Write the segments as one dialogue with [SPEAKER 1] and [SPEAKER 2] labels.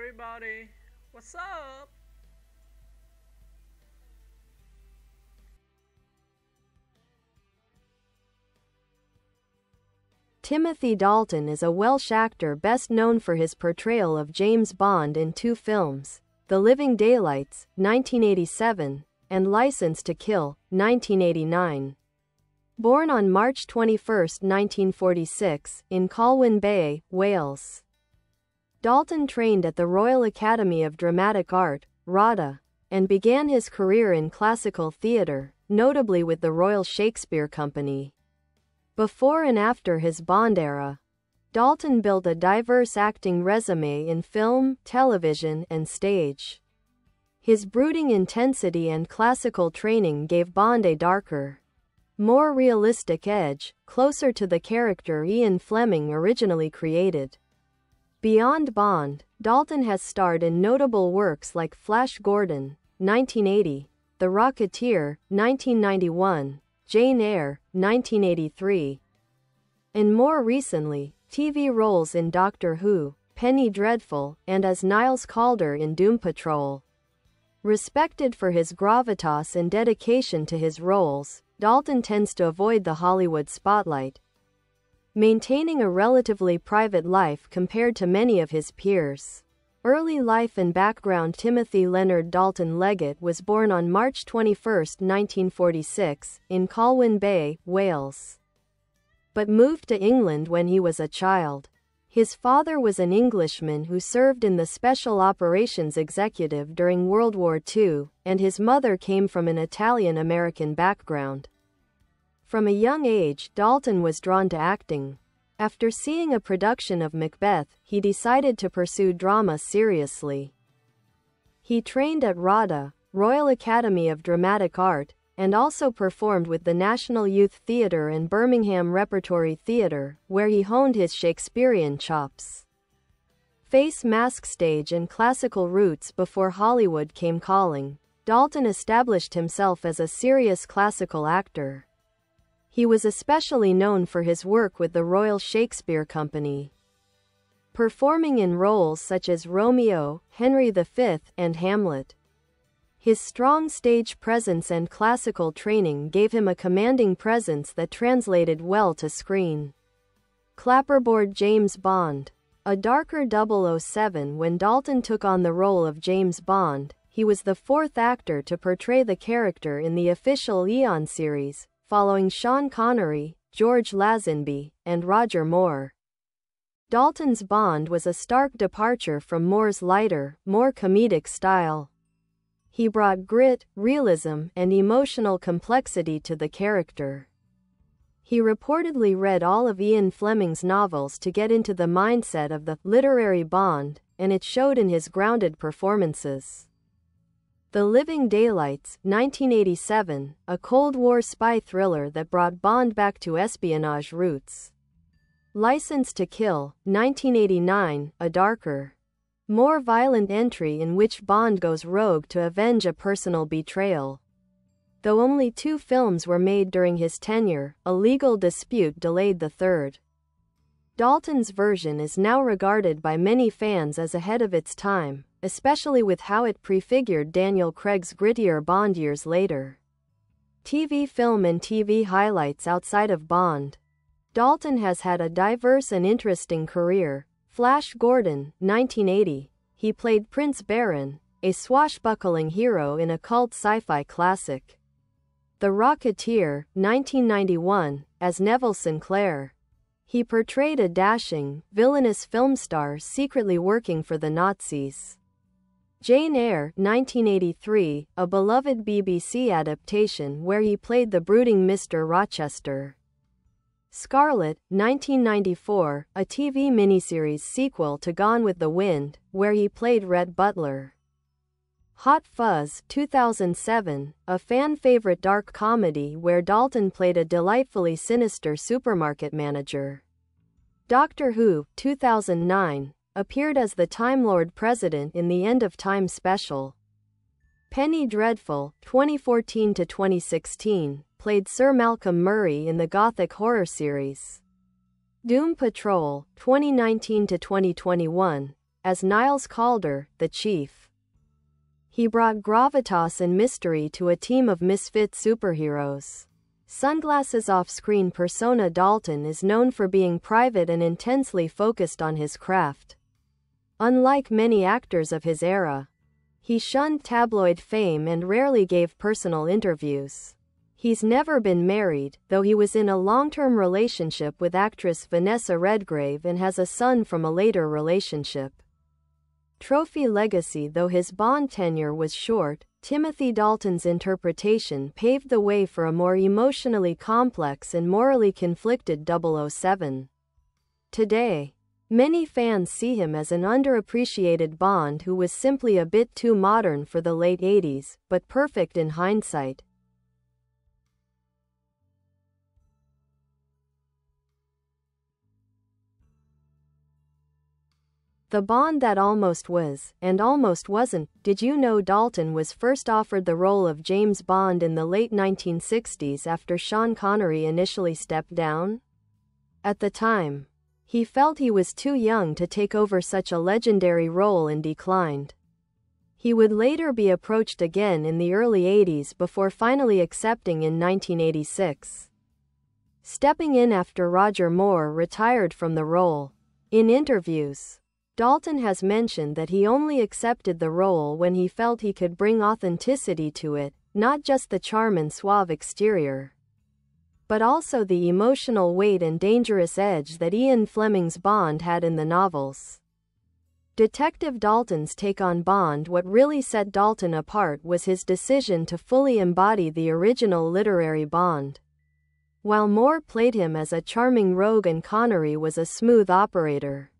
[SPEAKER 1] everybody. What's up?
[SPEAKER 2] Timothy Dalton is a Welsh actor best known for his portrayal of James Bond in two films, The Living Daylights, 1987, and Licence to Kill, 1989. Born on March 21, 1946, in Colwyn Bay, Wales. Dalton trained at the Royal Academy of Dramatic Art, RADA, and began his career in classical theatre, notably with the Royal Shakespeare Company. Before and after his Bond era, Dalton built a diverse acting resume in film, television, and stage. His brooding intensity and classical training gave Bond a darker, more realistic edge, closer to the character Ian Fleming originally created. Beyond Bond, Dalton has starred in notable works like Flash Gordon, 1980, The Rocketeer, 1991, Jane Eyre, 1983, and more recently, TV roles in Doctor Who, Penny Dreadful, and as Niles Caulder in Doom Patrol. Respected for his gravitas and dedication to his roles, Dalton tends to avoid the Hollywood spotlight, maintaining a relatively private life compared to many of his peers. Early life and background. Timothy Leonard Dalton Leggett was born on March 21, 1946, in Colwyn Bay, Wales, but moved to England when he was a child. His father was an Englishman who served in the Special Operations Executive during World War II, and his mother came from an Italian-American background. From a young age, Dalton was drawn to acting. After seeing a production of Macbeth, he decided to pursue drama seriously. He trained at RADA, Royal Academy of Dramatic Art, and also performed with the National Youth Theatre and Birmingham Repertory Theatre, where he honed his Shakespearean chops. Face mask stage and classical roots. Before Hollywood came calling, Dalton established himself as a serious classical actor. He was especially known for his work with the Royal Shakespeare Company, performing in roles such as Romeo, Henry V, and Hamlet. His strong stage presence and classical training gave him a commanding presence that translated well to screen. Clapperboard. James Bond. A darker 007. When Dalton took on the role of James Bond, he was the fourth actor to portray the character in the official Eon series, following Sean Connery, George Lazenby, and Roger Moore. Dalton's Bond was a stark departure from Moore's lighter, more comedic style. He brought grit, realism, and emotional complexity to the character. He reportedly read all of Ian Fleming's novels to get into the mindset of the literary Bond, and it showed in his grounded performances. The Living Daylights, 1987, a Cold War spy thriller that brought Bond back to espionage roots. Licence to Kill, 1989, a darker, more violent entry in which Bond goes rogue to avenge a personal betrayal. Though only 2 films were made during his tenure, a legal dispute delayed the third. Dalton's version is now regarded by many fans as ahead of its time, especially with how it prefigured Daniel Craig's grittier Bond years later. TV, film, and TV highlights. Outside of Bond, Dalton has had a diverse and interesting career. Flash Gordon, 1980. He played Prince Baron, a swashbuckling hero in a cult sci-fi classic. The Rocketeer, 1991, as Neville Sinclair. He portrayed a dashing, villainous film star secretly working for the Nazis. Jane Eyre, 1983, a beloved BBC adaptation where he played the brooding Mr. Rochester. Scarlet, 1994, a TV miniseries sequel to Gone with the Wind, where he played Rhett Butler. Hot Fuzz, 2007, a fan-favorite dark comedy where Dalton played a delightfully sinister supermarket manager. Doctor Who, 2009, appeared as the Time Lord President in the End of Time special. Penny Dreadful, 2014-2016, played Sir Malcolm Murray in the Gothic horror series. Doom Patrol, 2019-2021, as Niles Caulder, the chief. He brought gravitas and mystery to a team of misfit superheroes. Sunglasses off-screen persona Dalton is known for being private and intensely focused on his craft. Unlike many actors of his era, he shunned tabloid fame and rarely gave personal interviews. He's never been married, though he was in a long-term relationship with actress Vanessa Redgrave and has a son from a later relationship. Trophy legacy. Though his Bond tenure was short, Timothy Dalton's interpretation paved the way for a more emotionally complex and morally conflicted 007. Today, many fans see him as an underappreciated Bond who was simply a bit too modern for the late 80s, but perfect in hindsight. The Bond that almost was, and almost wasn't. Did you know Dalton was first offered the role of James Bond in the late 1960s after Sean Connery initially stepped down? At the time, he felt he was too young to take over such a legendary role and declined. He would later be approached again in the early 80s before finally accepting in 1986. Stepping in after Roger Moore retired from the role. In interviews, Dalton has mentioned that he only accepted the role when he felt he could bring authenticity to it, not just the charm and suave exterior, but also the emotional weight and dangerous edge that Ian Fleming's Bond had in the novels. Detective Dalton's take on Bond. What really set Dalton apart was his decision to fully embody the original literary Bond. While Moore played him as a charming rogue and Connery was a smooth operator,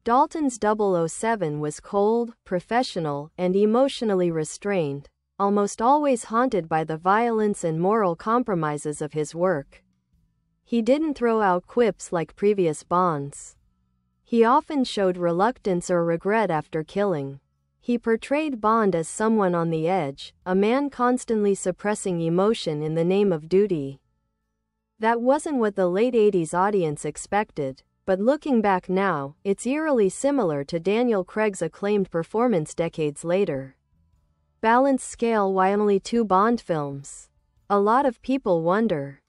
[SPEAKER 2] Dalton's 007 was cold, professional, and emotionally restrained, almost always haunted by the violence and moral compromises of his work. He didn't throw out quips like previous Bonds. He often showed reluctance or regret after killing. He portrayed Bond as someone on the edge, a man constantly suppressing emotion in the name of duty. That wasn't what the late 80s audience expected. But looking back now, it's eerily similar to Daniel Craig's acclaimed performance decades later. Balance scale. Why only 2 Bond films? A lot of people wonder,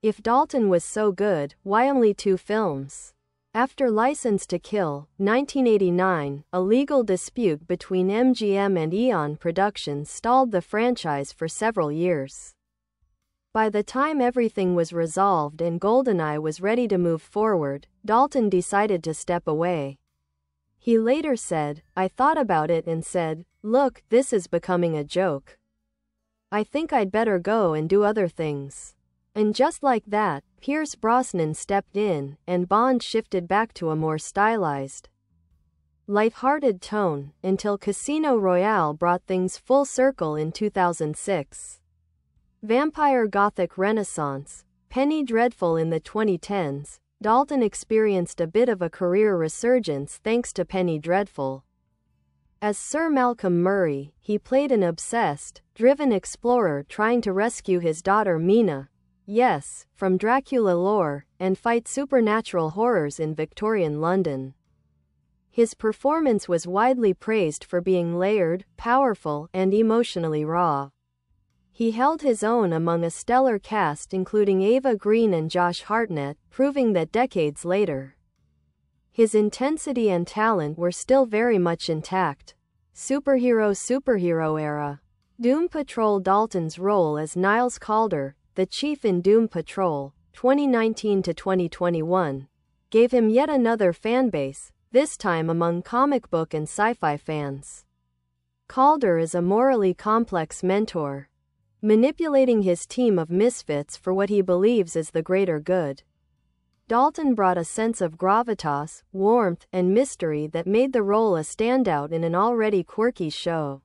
[SPEAKER 2] if Dalton was so good, why only 2 films? After License to Kill, 1989, a legal dispute between MGM and Eon Productions stalled the franchise for several years. By the time everything was resolved and GoldenEye was ready to move forward, Dalton decided to step away. He later said, "I thought about it and said, look, this is becoming a joke. I think I'd better go and do other things." And just like that, Pierce Brosnan stepped in, and Bond shifted back to a more stylized, light-hearted tone, until Casino Royale brought things full circle in 2006. Vampire Gothic Renaissance, Penny Dreadful. In the 2010s, Dalton experienced a bit of a career resurgence thanks to Penny Dreadful. As Sir Malcolm Murray, he played an obsessed, driven explorer trying to rescue his daughter Mina, yes, from Dracula lore, and fight supernatural horrors in Victorian London. His performance was widely praised for being layered, powerful, and emotionally raw. He held his own among a stellar cast including Eva Green and Josh Hartnett, proving that decades later, his intensity and talent were still very much intact. Superhero era. Doom Patrol. Dalton's role as Niles Caulder, the chief in Doom Patrol, 2019 to 2021, gave him yet another fanbase, this time among comic book and sci-fi fans. Caulder is a morally complex mentor, manipulating his team of misfits for what he believes is the greater good. Dalton brought a sense of gravitas, warmth, and mystery that made the role a standout in an already quirky show.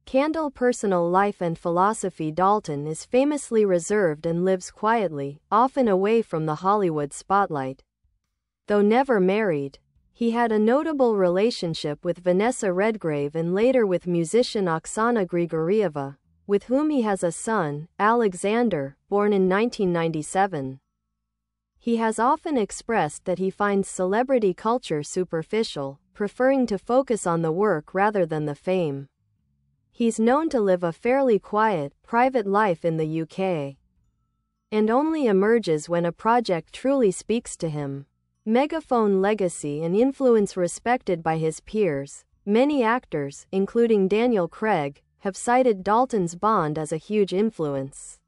[SPEAKER 2] Candle. Personal life and philosophy. Dalton is famously reserved and lives quietly, often away from the Hollywood spotlight. Though never married, he had a notable relationship with Vanessa Redgrave and later with musician Oksana Grigorieva, with whom he has a son, Alexander, born in 1997. He has often expressed that he finds celebrity culture superficial, preferring to focus on the work rather than the fame. He's known to live a fairly quiet, private life in the UK, and only emerges when a project truly speaks to him. Megaphone legacy and influence respected by his peers. Many actors, including Daniel Craig, have cited Dalton's Bond as a huge influence.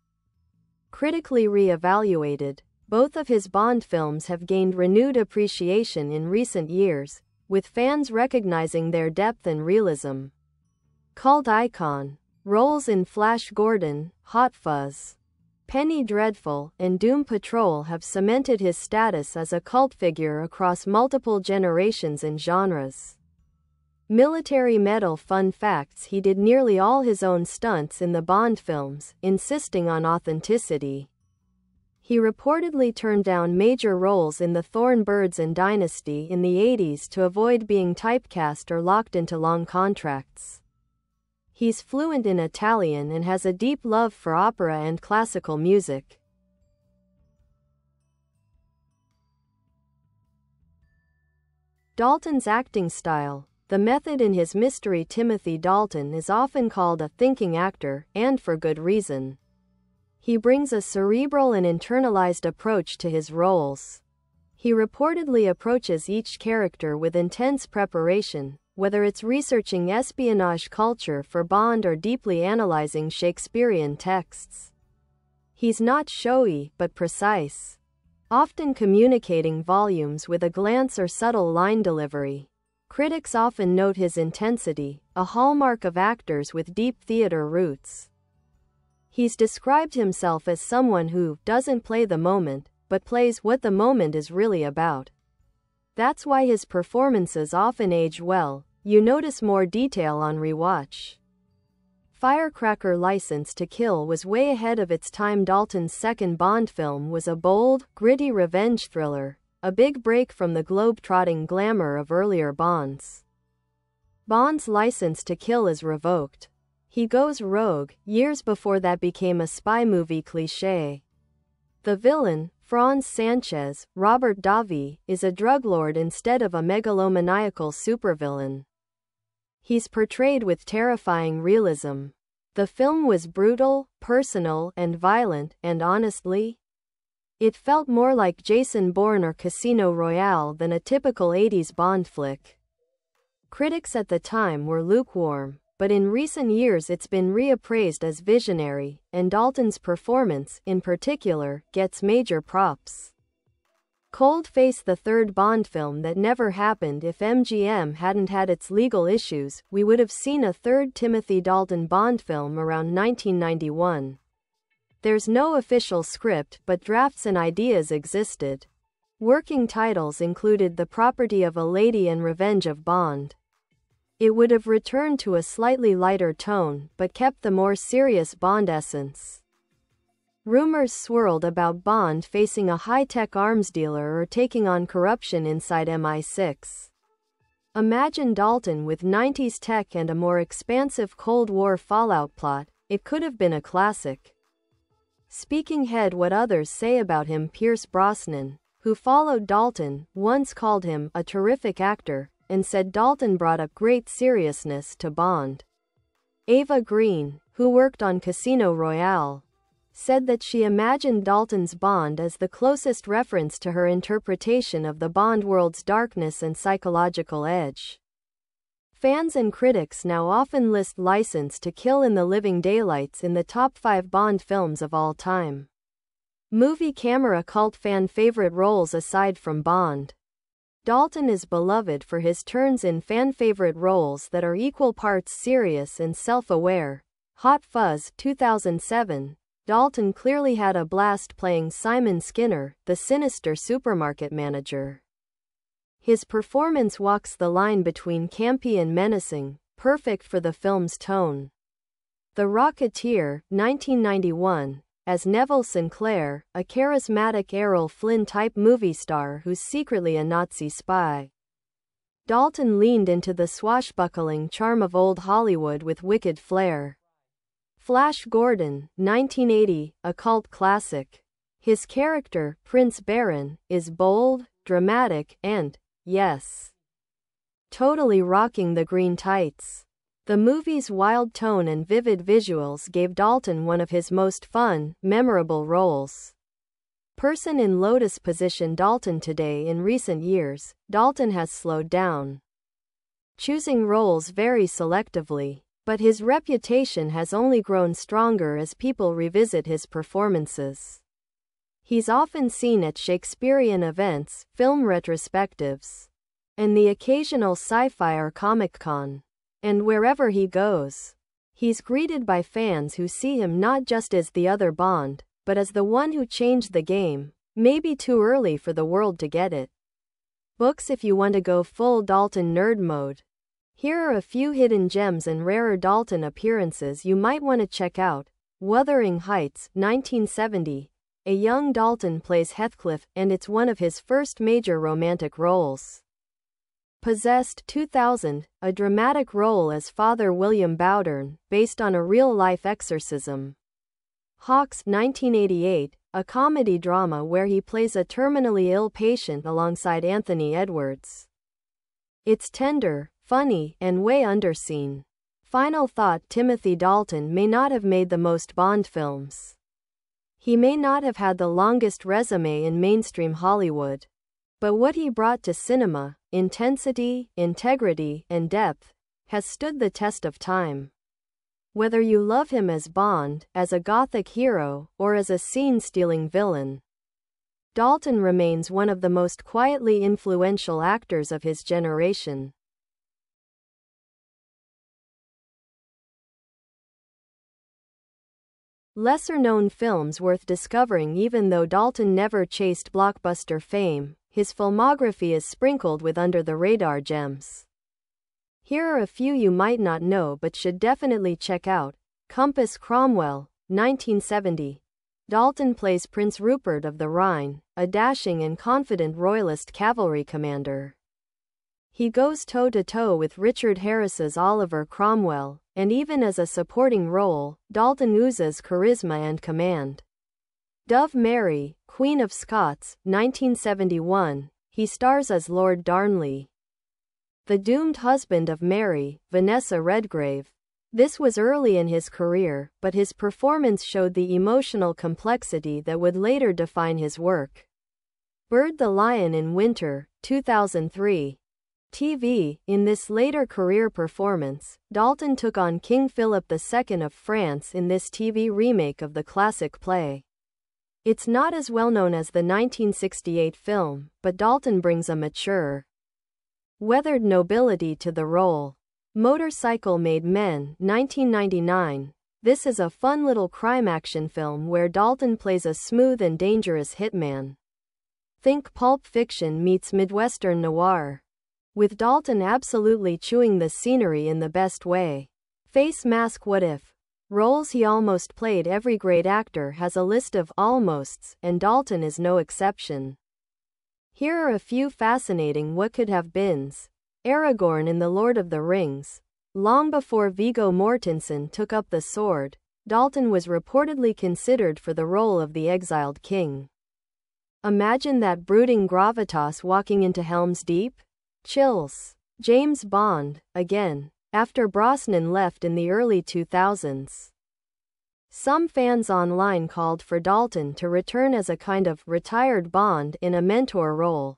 [SPEAKER 2] Critically re-evaluated, both of his Bond films have gained renewed appreciation in recent years, with fans recognizing their depth and realism. Cult icon. Roles in Flash Gordon, Hot Fuzz, Penny Dreadful, and Doom Patrol have cemented his status as a cult figure across multiple generations and genres. Military medal fun facts: he did nearly all his own stunts in the Bond films, insisting on authenticity. He reportedly turned down major roles in The Thorn Birds and Dynasty in the 80s to avoid being typecast or locked into long contracts. He's fluent in Italian and has a deep love for opera and classical music. Dalton's acting style. The method in his mystery. Timothy Dalton is often called a thinking actor, and for good reason. He brings a cerebral and internalized approach to his roles. He reportedly approaches each character with intense preparation, whether it's researching espionage culture for Bond or deeply analyzing Shakespearean texts. He's not showy, but precise, often communicating volumes with a glance or subtle line delivery. Critics often note his intensity, a hallmark of actors with deep theater roots. He's described himself as someone who doesn't play the moment, but plays what the moment is really about. That's why his performances often age well. You notice more detail on rewatch. Firecracker. License to Kill was way ahead of its time. Dalton's second Bond film was a bold, gritty revenge thriller, a big break from the globe-trotting glamour of earlier Bonds. Bond's license to kill is revoked. He goes rogue. Years before that became a spy movie cliché. The villain, Franz Sanchez, Robert Davi, is a drug lord instead of a megalomaniacal supervillain. He's portrayed with terrifying realism. The film was brutal, personal, and violent, and honestly, it felt more like Jason Bourne or Casino Royale than a typical 80s Bond flick. Critics at the time were lukewarm, but in recent years it's been reappraised as visionary, and Dalton's performance, in particular, gets major props. Cold Face. The third Bond film that never happened. If MGM hadn't had its legal issues, we would have seen a third Timothy Dalton Bond film around 1991. There's no official script, but drafts and ideas existed. Working titles included The Property of a Lady and Revenge of Bond. It would have returned to a slightly lighter tone, but kept the more serious Bond essence. Rumors swirled about Bond facing a high-tech arms dealer or taking on corruption inside MI6. Imagine Dalton with 90s tech and a more expansive Cold War Fallout plot. It could have been a classic. Speaking head. What others say about him. Pierce Brosnan, who followed Dalton, once called him a terrific actor, and said Dalton brought a great seriousness to Bond. Ava Green, who worked on Casino Royale, said that she imagined Dalton's Bond as the closest reference to her interpretation of the Bond world's darkness and psychological edge. Fans and critics now often list License to Kill and The Living Daylights in the top 5 Bond films of all time. Movie camera. Cult fan favorite roles. Aside from Bond, Dalton is beloved for his turns in fan-favorite roles that are equal parts serious and self-aware. Hot Fuzz. 2007. Dalton clearly had a blast playing Simon Skinner, the sinister supermarket manager. His performance walks the line between campy and menacing, perfect for the film's tone. The Rocketeer. 1991. As Neville Sinclair, a charismatic Errol Flynn-type movie star who's secretly a Nazi spy. Dalton leaned into the swashbuckling charm of old Hollywood with wicked flair. Flash Gordon. 1980. A cult classic. His character, Prince Baron, is bold, dramatic, and, yes, totally rocking the green tights. The movie's wild tone and vivid visuals gave Dalton one of his most fun, memorable roles. Person in lotus position Dalton today. In recent years, Dalton has slowed down, choosing roles very selectively, but his reputation has only grown stronger as people revisit his performances. He's often seen at Shakespearean events, film retrospectives, and the occasional sci-fi or comic-con. And wherever he goes, he's greeted by fans who see him not just as the other Bond, but as the one who changed the game. Maybe too early for the world to get it. Books. If you want to go full Dalton nerd mode, here are a few hidden gems and rarer Dalton appearances you might want to check out. Wuthering Heights, 1970. A young Dalton plays Heathcliff, and it's one of his first major romantic roles. Possessed, 2000, a dramatic role as Father William Bowdern, based on a real-life exorcism. Hawks, 1988, a comedy drama where he plays a terminally ill patient alongside Anthony Edwards. It's tender, funny, and way underseen. Final thought. Timothy Dalton may not have made the most Bond films. He may not have had the longest resume in mainstream Hollywood. But what he brought to cinema, intensity, integrity, and depth, has stood the test of time. Whether you love him as Bond, as a gothic hero, or as a scene-stealing villain, Dalton remains one of the most quietly influential actors of his generation. Lesser-known films worth discovering. Even though Dalton never chased blockbuster fame, his filmography is sprinkled with under-the-radar gems. Here are a few you might not know but should definitely check out. Compass Cromwell, 1970. Dalton plays Prince Rupert of the Rhine, a dashing and confident royalist cavalry commander. He goes toe-to-toe with Richard Harris's Oliver Cromwell, and even as a supporting role, Dalton oozes charisma and command. Dove Mary, Queen of Scots, 1971, he stars as Lord Darnley, the doomed husband of Mary, Vanessa Redgrave. This was early in his career, but his performance showed the emotional complexity that would later define his work. Bird the Lion in Winter, 2003. TV. In this later career performance, Dalton took on King Philip II of France in this TV remake of the classic play. It's not as well known as the 1968 film, but Dalton brings a mature, weathered nobility to the role. Motorcycle Made Men, 1999. This is a fun little crime action film where Dalton plays a smooth and dangerous hitman. Think Pulp Fiction meets Midwestern noir, with Dalton absolutely chewing the scenery in the best way. Face Mask. What If? Roles he almost played. Every great actor has a list of almosts, and Dalton is no exception. Here are a few fascinating what could have beens. Aragorn in The Lord of the Rings. Long before Viggo Mortensen took up the sword, Dalton was reportedly considered for the role of the exiled king. Imagine that brooding gravitas walking into Helm's Deep? Chills. James Bond, again, after Brosnan left in the early 2000s. Some fans online called for Dalton to return as a kind of retired Bond in a mentor role.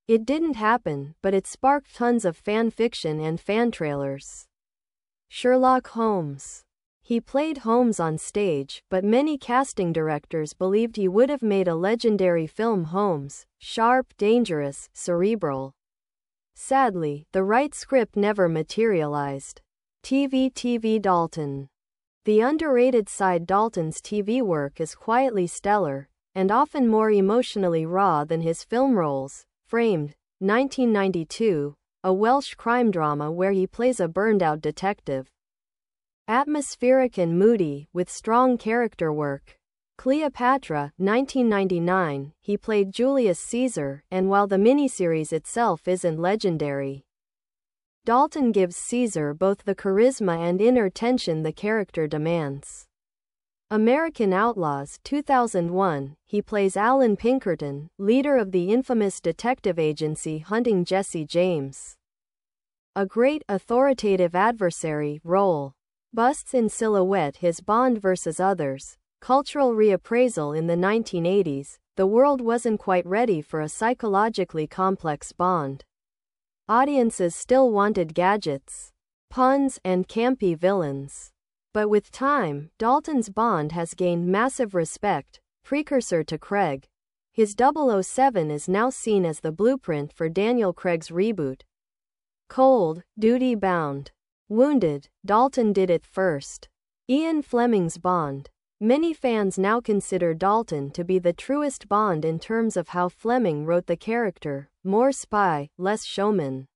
[SPEAKER 2] It didn't happen, but it sparked tons of fan fiction and fan trailers. Sherlock Holmes. He played Holmes on stage, but many casting directors believed he would have made a legendary film Holmes, sharp, dangerous, cerebral. Sadly, the right script never materialized. TV Dalton. The underrated side. Dalton's TV work is quietly stellar, and often more emotionally raw than his film roles. Framed, 1992, a Welsh crime drama where he plays a burned-out detective. Atmospheric and moody, with strong character work. Cleopatra, 1999, he played Julius Caesar, and while the miniseries itself isn't legendary, Dalton gives Caesar both the charisma and inner tension the character demands. American Outlaws, 2001, he plays Alan Pinkerton, leader of the infamous detective agency hunting Jesse James. a great authoritative adversary role. Busts in silhouette his Bond versus others. Cultural reappraisal in the 1980s, the world wasn't quite ready for a psychologically complex Bond. Audiences still wanted gadgets, puns, and campy villains. But with time, Dalton's Bond has gained massive respect. Precursor to Craig, his 007 is now seen as the blueprint for Daniel Craig's reboot. Cold, duty-bound, wounded, Dalton did it first. Ian Fleming's Bond. Many fans now consider Dalton to be the truest Bond in terms of how Fleming wrote the character, more spy, less showman.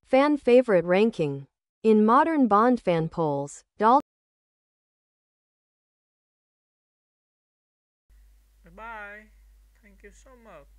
[SPEAKER 2] Fan favorite ranking. In modern Bond fan polls, Dalton
[SPEAKER 1] Bye-bye. Thank you so much.